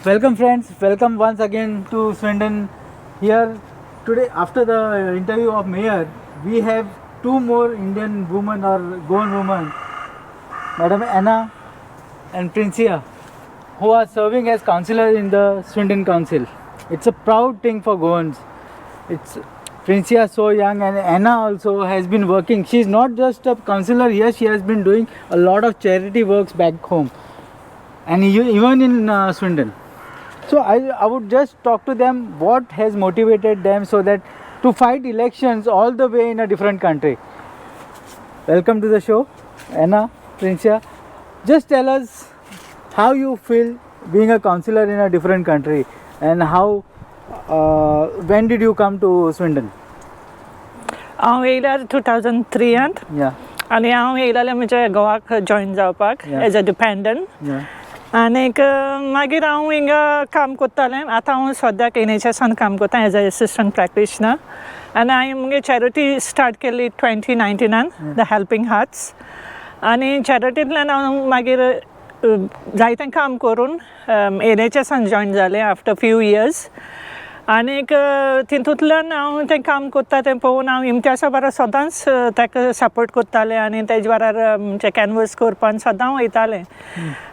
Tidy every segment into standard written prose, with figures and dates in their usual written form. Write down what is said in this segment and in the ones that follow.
Welcome friends, welcome once again to Swindon. Here today after the interview of Mayor, we have two more Indian women or Goan women, Madam Anna and Princia, who are serving as councillors in the Swindon Council. It's a proud thing for Goans. It's Princia so young, and Anna also has been working. She's not just a councillor here, she has been doing a lot of charity works back home and even in Swindon. So I would just talk to them what has motivated them so that to fight elections all the way in a different country. Welcome to the show, Anna, Princia. Just tell us how you feel being a councillor in a different country and how when did you come to Swindon? हांव येयल्या 2003 Yeah. आनी हांव येयलेलें म्हणजे गोवाक join जावपाक as a dependent Yeah. आनीक मागीर हांव हिंगा काम कोत्तालें. आतां हांव सद्याक NHSान काम कोत्ता एज अ एसिस्टंट प्रॅक्टिशनर आनी हांवें मुगे चॅरिटी स्टार्ट केल्ली 2019 द हेल्पिंग हार्ट्स आनी चॅरिटींतल्यान हांव मागीर जायतें काम करून NHSान जॉइन जालें आफ्टर फ्यू इयर्स आनीक तितूंतल्यान हांव तें काम कोत्ता तें पळोवन हांव इम्तियाजा बारा सदांच ताका सपोर्ट कोत्तालें आनी तेजे बारार म्हणजे कॅनवस करपाक सदां वयतालें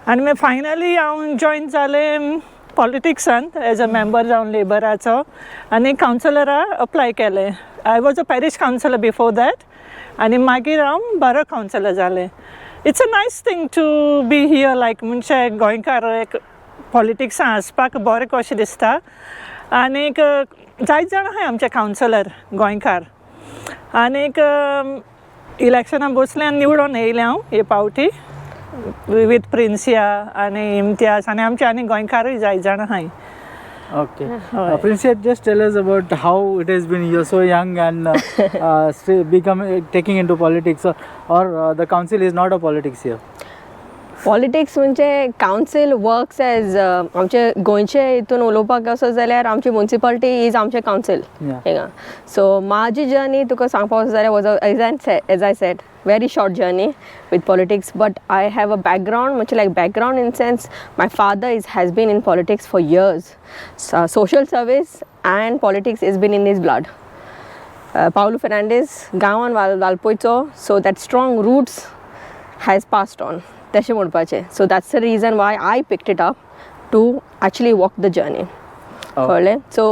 आनी मागीर फायनली हांव जॉइन जालें पॉलिटिक्सान एज अ मेंबर जावन लेबराचो आनी कावन्सिलरा अप्लाय केलें. I was a parish councillor before that आनी मागीर हांव बारा कावन्सिलर जालें. It's a nice thing to be here like म्हणजे गोंयकार एक पॉलिटिक्सान आसपाक बरें कशें दिसता आनीक जायत जाण आहाय आमचे कावन्सिलर गोंयकार आनीक इलेक्शनां बसलें आनी निवडून येयलें हांव हे पावटी विथ प्रिन्सिया आनी इम्तियाज आनी आमचे आनी गोंयकारूय जायत जाण आहाय. Okay. Princia, just tell us about how it has been. You're so young and taking into politics, or the council is not a politics here. Politics म्हणजे कावन्सील वर्क्स एज आमचे गोंयचे हितून उलोवपाक असो जाल्यार आमची म्युनिसिपालिटी इज आमचे council हिंगा. सो म्हाजी जर्नी तुका सांगपाक वचो जाल्यार was as I said very short journey with politics, but I have a background, much like background in sense my father has been in politics for years. So, social service and politics has been in his blood. Paulo Fernandes, Goan Valpoito, so that strong roots has passed on. So that's the reason why I picked it up to actually walk the journey. So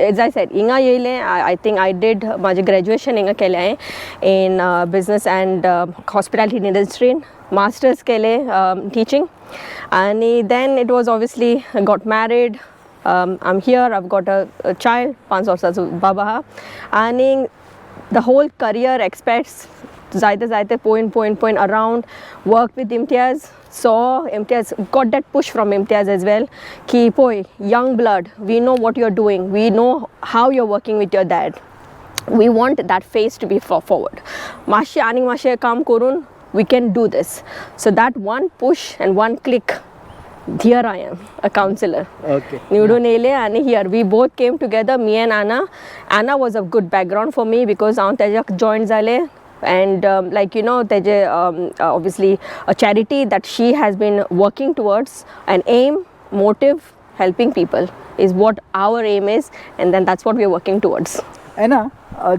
as I said, I think I did my graduation in business and hospitality industry, masters teaching, and then it was obviously I got married. I'm here, I've got a child, 5 years old baba, and the whole career aspects zaite point around, worked with Imtiaz, saw Imtiaz, got that push from Imtiaz as well ki boy, young blood, we know what you're doing, we know how you're working with your dad, we want that face to be forward, mashe ani mashe kaam korun, we can do this. So that one push and one click, here I am, a councillor. Okay. Nidunele and here we both came together, me and Anna. Anna was a good background for me because I joined Zale. And like you know, obviously a charity that she has been working towards, an aim, motive, helping people is what our aim is, and then that's what we are working towards. Anna,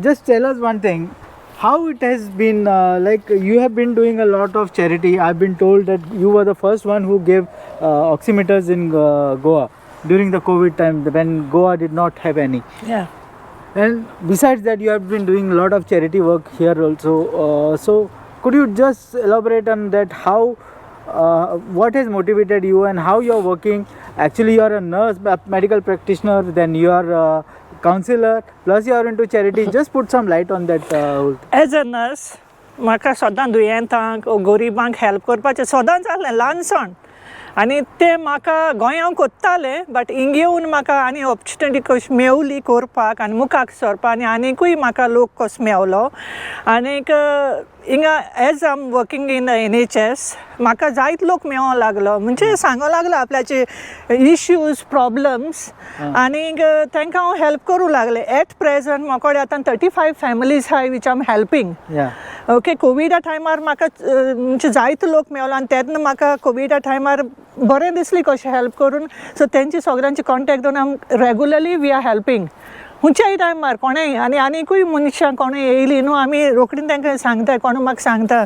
just tell us one thing, how it has been, like you have been doing a lot of charity. I've been told that you were the first one who gave oximeters in Goa during the COVID time when Goa did not have any. Yeah. And besides that, you have been doing a lot of charity work here also. So could you just elaborate on that? How, what has motivated you and how you are working? Actually, you are a nurse, medical practitioner, then you are a councillor, plus you are into charity. Just put some light on that. As a nurse, म्हाका सदां दुयेंतांक गरिबांक help करपाचें सदां जालें ल्हानसाण आनी तें म्हाका गोंयांत कोत्तालें but हिंग येवन म्हाका आनी ऑपॉर्च्युनिटी कशी मेवली करपाक आनी मुखाक सरपाक आनी आनीकूय म्हाका लोक कसो मेवलो आनीक हिंगा as I am working in NHS म्हाका जायत लोक मेळोंक लागलो म्हणजे सांगो लागलो आपल्याचे इश्यूज प्रॉब्लम्स आनी तांकां हांव हेल्प करूं लागलें एट प्रेझंट म्हाका आतां 35 फॅमिलीज आहाय विच आय एम हेल्पींग ओके कोविडा टायमार म्हाका म्हणजे जायत लोक मेळलो आनी तेन्ना म्हाका कोविडा टायमार बरें दिसलें कशें हेल्प करून सो तेंची सगळ्यांची कॉन्टेक्ट दवरून आम रेगुलरली वी आर हेल्पींग खंयच्याय टायमार कोणेंय आनी आनीकूय मनशां कोणें येयली न्हू आमी रोखडीन तांकां सांगता कोण म्हाका सांगता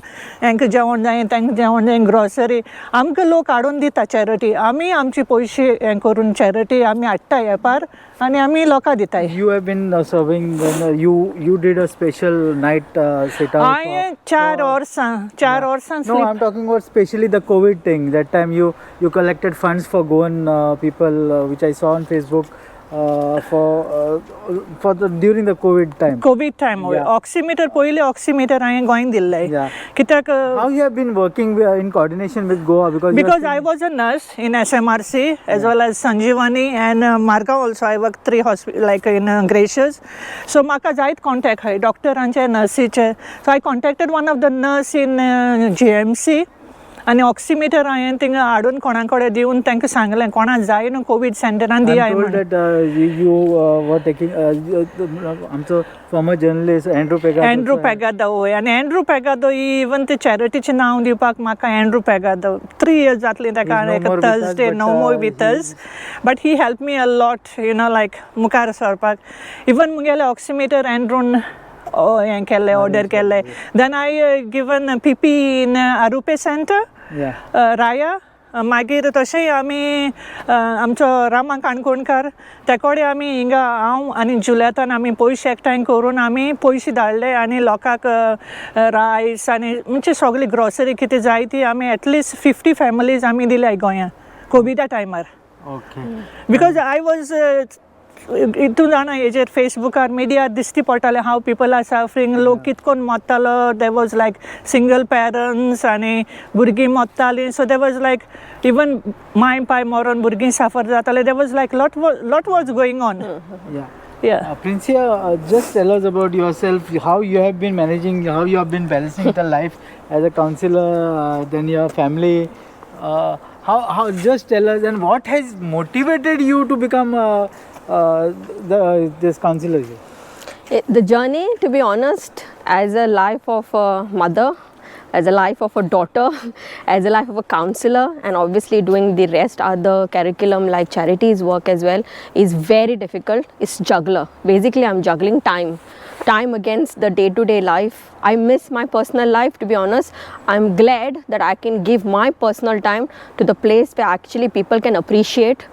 हांकां जेवण जाय तांकां जेवण जाय ग्रॉसरी आमकां लोक हाडून दिता चॅरिटी आमी आमचे पयशे हें करून चॅरिटी आमी हाडटा एपार आनी आमी लोकां दिताय You have been serving when you did a special night sit out. हांवें 4 वर्सां No, I'm talking about especially the COVID thing. That time you collected funds for Goan people, which I saw on Facebook for the during the COVID time. Covid time oximeter पयलीं oximeter हांवें गोंयांत दिल्लें कित्याक How you have been working in coordination with Goa because I was a nurse in SMRC as well as Sanjeevani and Margaon also. I worked 3 hospitals like in Gracious. So म्हाका जायत contact आहाय डॉक्टरांचे नर्सीचे. So I contacted one of the nurse in GMC आनी oximeter हांवें थिंगा हाडून कोणा कडेन दिवन तांकां सांगलें कोणाक जाय न्हू कोवीड सेंटरान दियाय म्हणून. that you were taking आमचो फॉर्मर जर्नलिस्ट एंड्रू पेगादो वय आनी एंड्रू पेगादो इवन ते चॅरिटीचें नांव दिवपाक म्हाका एंड्रू पेगादो 3 years जातलीं ताका Thursday no more with us but he help me a lot you know like मुखार सरपाक इवन मुगेलें ऑक्सिमीटर एंड्रून हें केल्लें ऑर्डर केल्लें then I given PP in आरुपे सेंटर राया मागीर तशेंय आमी आमचो रामा काणकोणकार ते कडेन आमी हिंगा हांव आनी जुलियतान आमी पयशे एकठांय करून आमी पयशे धाडले आनी लोकांक रायस आनी म्हणजे सगळी ग्रॉसरी कितें जाय ती आमी एटलिस्ट 50 फॅमिलीज आमी दिल्याय गोंयांत कोविडा टायमार बिकॉज आय वॉज हितून जाणा हेजेर फेसबुकार मिडियार दिसती पडटालें हाव पीपल आर सफरींग लोक कितकोन मरतालो there was like single parents आनी भुरगीं मरतालीं so there was like even my पाय मरोन भुरगीं सफर जाताले there was like lot was going on Princia, just tell us about yourself, how you have been managing, how you have been balancing the life as a councillor, then your family, how just tell us, and what has motivated you to become this councillor? The journey, to be honest, as a life of a mother, as a life of a daughter, as a life of a councillor, and obviously doing the rest other curriculum like charities work as well, is very difficult. It's juggler. Basically, I'm juggling time against the day-to-day life. I miss my personal life, to be honest. I'm glad that I can give my personal time to the place where actually people can appreciate,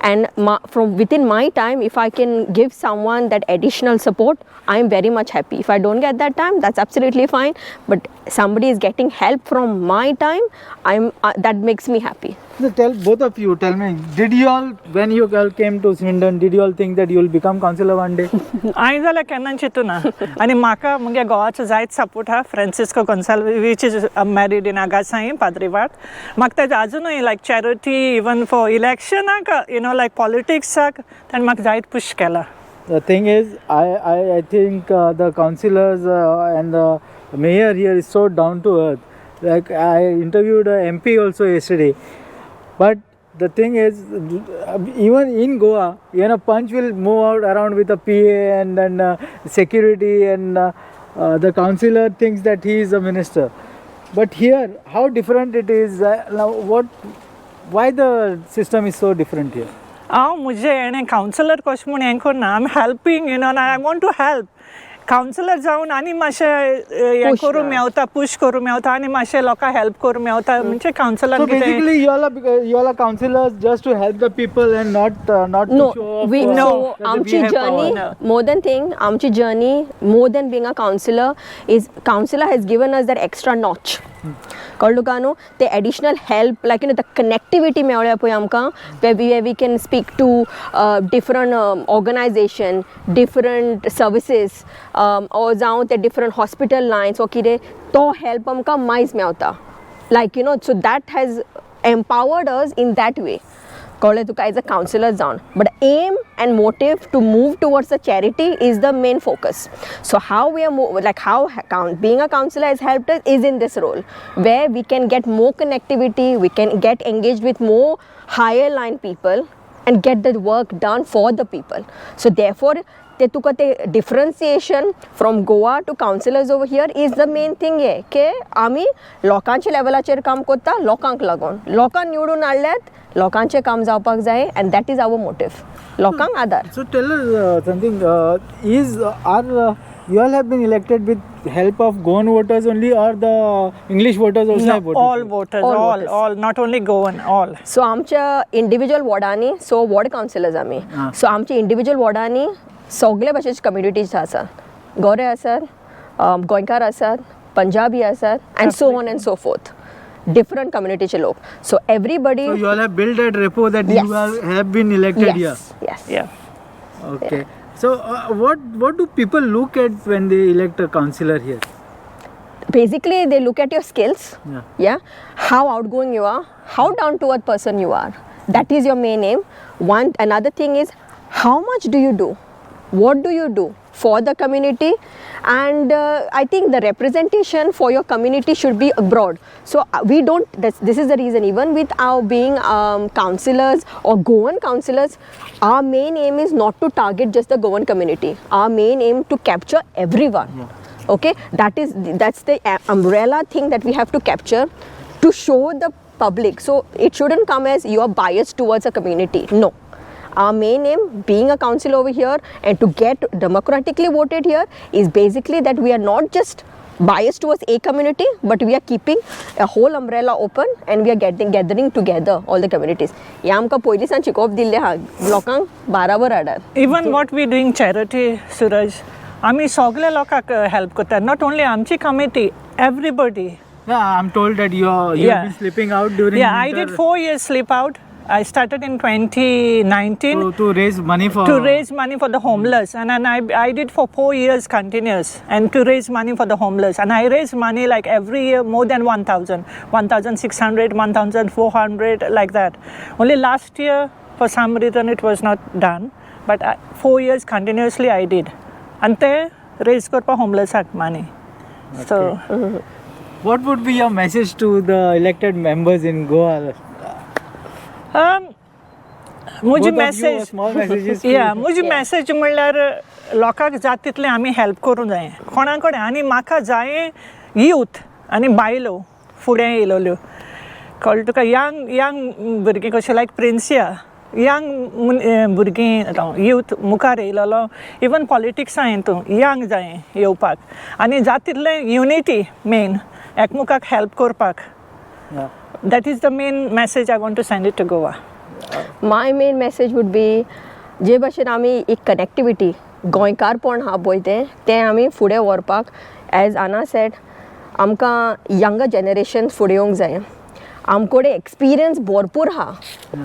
and from within my time, if I can give someone that additional support, I am very much happy. If I don't get that time, that's absolutely fine, but somebody is getting help from my time, that makes me happy. So both of you, tell me, did you all, when you all came to Swindon, did you all think that you will become councillor one day? हांवें जाल्यार केन्ना चिंतूना आनी म्हाका मुगे गोवाचो जायत support आहा Francisco Gonsalves which is married in Agassaim पाद्रीवाड म्हाका तेजे आजुनूय लायक चॅरिटी इवन फॉर इलेक्शनाक यू नो लायक पॉलिटिक्साक ताणें म्हाका जायत पुश केला. The thing is, I think the councillors and the mayor here is so down to earth. Like I interviewed a MP also yesterday, but the thing is, even in Goa, you know, Punch will move out around with a PA and then security, and the councillor thinks that he is a minister. But here, how different it is. Now, why the system is so different here? हांव मुझे हेणें councillor कशें म्हूण हें करना I am helping you know I want to help councillor जावन आनी मातशें हें करूं मेवता पुश करूं मेवता आनी मातशें लोकांक हेल्प करूं मेवता म्हणजे councillor So basically you all are councillors just to help the people and not to show off. No, that आमची we have journey, power. more than thing, आमची journey, more than being a councillor, is councillor has given us that extra notch. कळ्ळो काय न्हू ते additional help like you know the connectivity मेळ्ळ्या पळय आमकां where we can speak to different organization, different services, or जावं ते different hospital lines or कितें तो हेल्प आमकां मायज मेवता like you know so that has empowered us in that way. कळ्ळें तुका एज अ कावन्सिलर जावन but aim and motive to move towards the charity is the main focus. So how we are being a councillor has helped us is in this role, where we can get more connectivity, we can get engaged with more higher line people and get the work done for the people. So therefore ते तुका ते differentiation from Goa to councillors over here is the main thing आहे की आम्ही लोकांच्या लेवलाचेर काम करता लोकांक लागून लोकांक निवडून हाडल्यात लोकांचे काम जावपाक जाय and that is our motive लोकांक आदार. So tell us something, you all have been elected with help of Goan voters only, or the English voters also have voted? All voters, all, not only Goan, all. So आमच्या individual वॉर्डांनी, सो ward counsellors आमी, सो आमच्या individual वॉर्डांनी सगळे भाशेची communities आसात, गोरे आसात, गोंयकार आसात, पंजाबी आसात, and so on and so forth. Different communityचे लोक. So everybody. So you all have built that rapport that Yes. you all have been elected here. Yes. Yeah. Okay. So what do people look at when they elect a councillor here? Basically, they look at your skills. Yeah. How outgoing you are, how down to earth person you are. That is your main aim. Another thing is, how much do you do? What do you do for the community? And I think the representation for your community should be broad. So we don't, this is the reason, even with our being councillors or Goan councillors, our main aim is not to target just the Goan community. Our main aim to capture everyone. Yeah. Okay, that's the umbrella thing that we have to capture to show the public. So it shouldn't come as you are biased towards a community. No. Our main aim, being a council over here and to get democratically voted here, is basically that we are not just biased towards a community, but we are keeping a whole umbrella open and we are gathering together all the communities. या आमकां पोयलीसान शिकोवप दिल्ले हा लोकांक बाराबर हाडात. Even what we doing charity, Suraj, आमी सगळे लोकांक help करता. Not only आमची committee, everybody. Yeah, I'm told that you have been sleeping out during Yeah, winter. I did 4 years sleep out. I started in 2019 to raise money for the homeless, and then I did for 4 years continuous, and to raise money for the homeless, and I raise money like every year more than 1,000, 1,600, 1,400, like that. Only last year for some reason it was not done, but 4 years continuously I did, and they raise for homeless money. Okay. So what would be your message to the elected members in Goa? मुझे Both of you, small messages to- मुझे message म्हणल्यार लोकांक जाता तितलें आमी help करूं जाय कोणा कडेन आनी म्हाका जाय यूथ आनी बायलो फुडें येयलोल्यो कळ्ळें तुका यंग भुरगीं कशें लायक प्रिन्सिया यंग भुरगीं यूथ मुखार येयलोलो इवन पॉलिटिक्सां हितून यंग जाय येवपाक आनी जाता तितलें युनिटी मेन एकमुखाक हेल्प करपाक. That is the main message I want to send it to Goa. My main message would be, जे भाशेन आमी एक कनेक्टिविटी गोंयकारपण हा पळय तें आमी फुडें व्हरपाक, एज आना सेड, आमकां यंगर जनरेशन फुडें येवंक जाय. आमकोडे एक्सपिरियन्स भरपूर हा,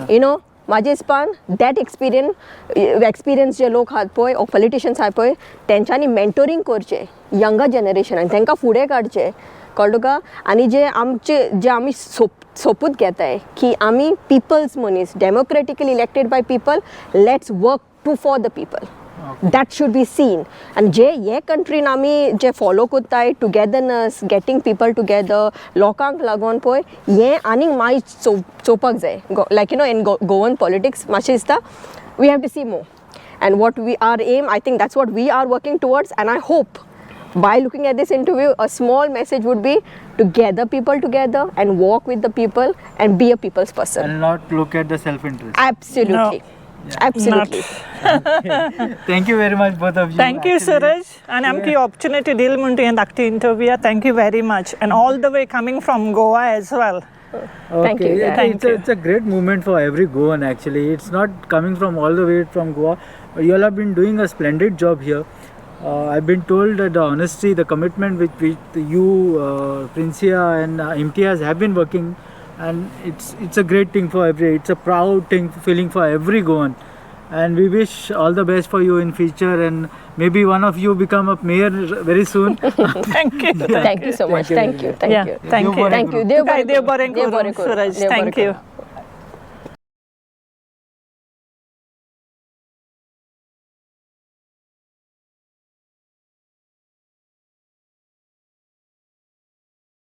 यू नो, म्हाजे हिसपान दॅट एक्सपिरियन्स जे लोक आहात पळय ओ पॉलिटिशियन्स आहात पळय तेंच्यांनी मेंटोरींग करचें यंगर जनरेशनान, तांकां फुडें काडचें, कळ्ळें तुका. आनी जे आमी सोपूत घेताय की आमी पिपल्स मनीस, democratically elected by people, let's work to for the people. That should be seen. आनी जे हे कंट्रीन आमी जे फॉलो करताय टुगेदरनस, गेटींग पिपल टुगेदर, लोकांक लागून पळय हें आनीक मागीर चोवपाक जाय. Like you know in Goan politics मातशें दिसता we have to see more. And what we are aim, I think that's what we are working towards. And I hope by looking at this interview, a small message would be to gather people together and walk with the people and be a people's person. And not look at the self-interest. Absolutely. No. Yeah. Absolutely. Thank you very much, both of you. Thank you, Suraj. And I'm the opportunity deal munti and active interview. Thank you very much. And all the way coming from Goa as well. Thank you. Yeah, Thank you. It's a great movement for every Goan actually. It's not coming from all the way from Goa. You all have been doing a splendid job here. I've been told that the honesty, the commitment with which you, Princia and Imtiaz have been working, and it's a great thing for it's a proud feeling for every Goan, and we wish all the best for you in future, and maybe one of you become a mayor very soon. Thank you. Thank you so much. Thank you. Thank you. Thank you. Dev Baran Kuru, Suraj. Thank you.